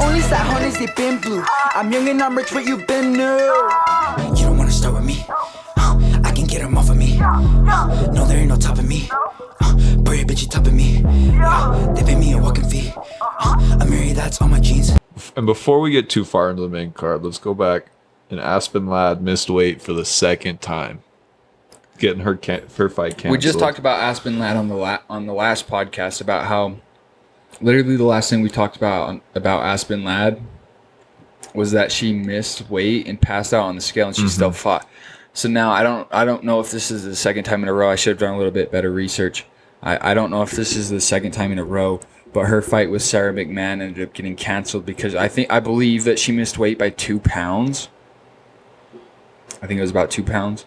only sat honeys, they been blue. I'm young and I'm rich, what you been new? You don't wanna start with me? I can get them off of me. No, there ain't no topping me. Pretty bitch, you topping me. They pay me a walking fee. I'm married, that's on my jeans. And before we get too far into the main card, let's go back. And Aspen Ladd missed weight for the second time, getting her fight canceled. We just talked about Aspen Ladd on the last podcast about how literally the last thing we talked about Aspen Ladd was that she missed weight and passed out on the scale, and she still fought. So now I don't know if this is the second time in a row. I should have done a little bit better research. I don't know if this is the second time in a row, but her fight with Sarah McMahon ended up getting canceled because I believe that she missed weight by 2 pounds. I think it was about 2 pounds.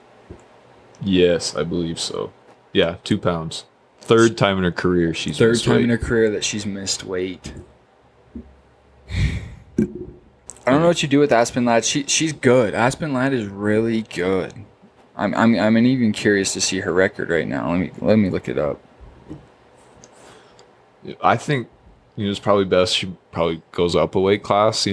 Yes, I believe so. Yeah, 2 pounds. Third time in her career she's missed weight. In her career that she's missed weight. I don't know what you do with Aspen Ladd. She's good. Aspen Ladd is really good. I'm even curious to see her record right now. Let me look it up. I think it's probably best she probably goes up a weight class.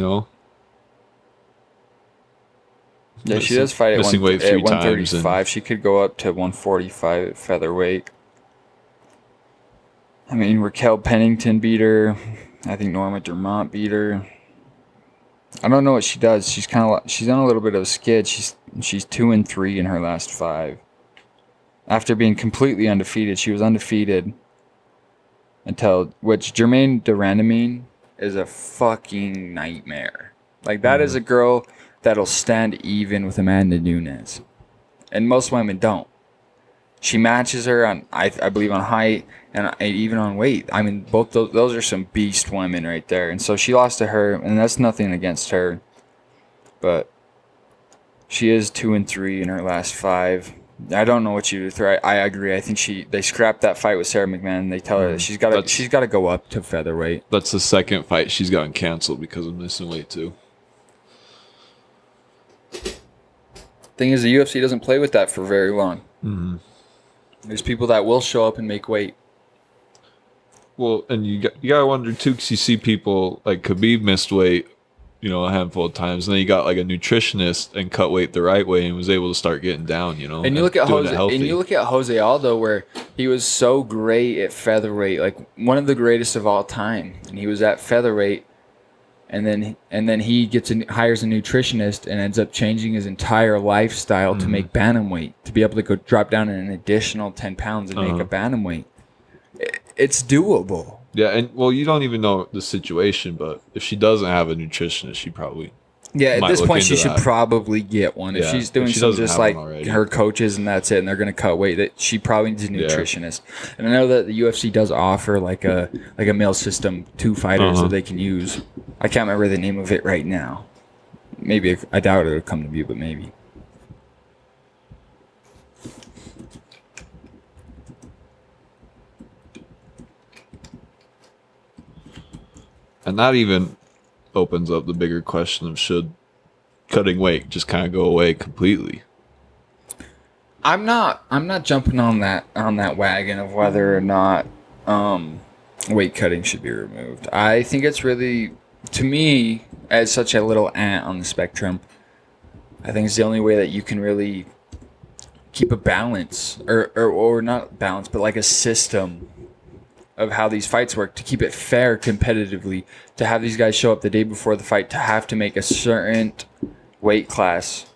Yeah, she does fight at missing weight 3 135. times. She could go up to 145 at featherweight. I mean, Raquel Pennington beat her. I think Norma Dermott beat her. I don't know what she does. She's on a little bit of a skid. She's 2-3 in her last 5. After being completely undefeated, she was undefeated which Jermaine Durandamine is a fucking nightmare. Like that is a girl that'll stand even with Amanda Nunes, and most women don't. She matches her on, I believe, on height and even on weight. I mean, both those are some beast women right there. And so she lost to her, and that's nothing against her, but she is 2-3 in her last 5. I don't know what you do with her. I agree. I think they scrapped that fight with Sarah McMahon. They tell her that she's got to go up to featherweight. That's the second fight she's gotten canceled because of missing weight too. Thing is, the UFC doesn't play with that for very long. Mm-hmm. There's people that will show up and make weight. Well, and you gotta wonder too, because you see people like Khabib missed weight, a handful of times, and then you got like a nutritionist and cut weight the right way and was able to start getting down. And you look at Jose Aldo, where he was so great at featherweight, like one of the greatest of all time, and he was at featherweight. And then he hires a nutritionist and ends up changing his entire lifestyle to make bantamweight, to be able to go drop down an additional 10 pounds and make a bantamweight. It's doable. Yeah, and well, you don't even know the situation, but if she doesn't have a nutritionist, she probably at this point she should probably get one. If she's doing some just like her coaches and that's it, and they're going to cut weight, that she probably needs a nutritionist. And I know that the UFC does offer like a meal system to fighters that they can use. I can't remember the name of it right now. Maybe I doubt it'll come to me, but maybe. And that even opens up the bigger question of should cutting weight just kind of go away completely. I'm not jumping on that wagon of whether or not weight cutting should be removed. I think it's really, to me, as such a little ant on the spectrum, I think it's the only way that you can really keep a balance or not balance, but like a system of how these fights work, to keep it fair competitively, to have these guys show up the day before the fight, to have to make a certain weight class.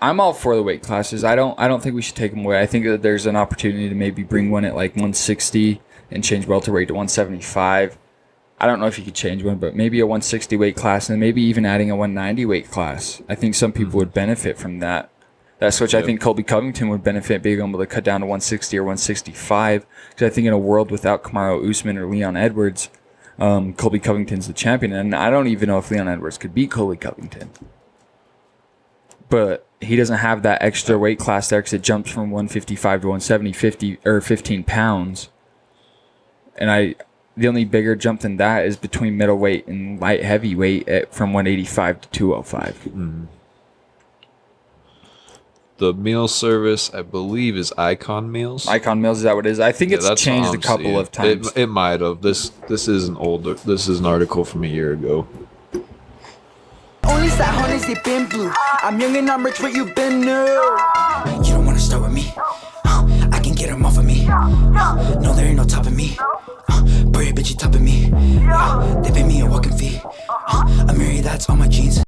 I'm all for the weight classes. I don't think we should take them away. I think that there's an opportunity to maybe bring one at like 160 and change welterweight to 175. I don't know if you could change one, but maybe a 160 weight class and maybe even adding a 190 weight class. I think some people would benefit from that. That's which I think Colby Covington would benefit, being able to cut down to 160 or 165. Because I think in a world without Kamaru Usman or Leon Edwards, Colby Covington's the champion. And I don't even know if Leon Edwards could beat Colby Covington. But he doesn't have that extra weight class there because it jumps from 155 to 170, 15 pounds. And the only bigger jump than that is between middleweight and light heavyweight from 185 to 205. Mm-hmm. The meal service, I believe, is Icon Meals. Icon Meals, is that what it is? I think Yeah, it's that's changed what a I'm couple seeing. of times. It might have. This is an older. This is an article from a year ago. Only side honeys, they been blue. I'm young and I'm rich, what you been new? You don't wanna start with me? I can get them off of me. No, there ain't no topping me. Pretty bitch, you topping me. They pay me a walking fee. I'm married, that's all my jeans.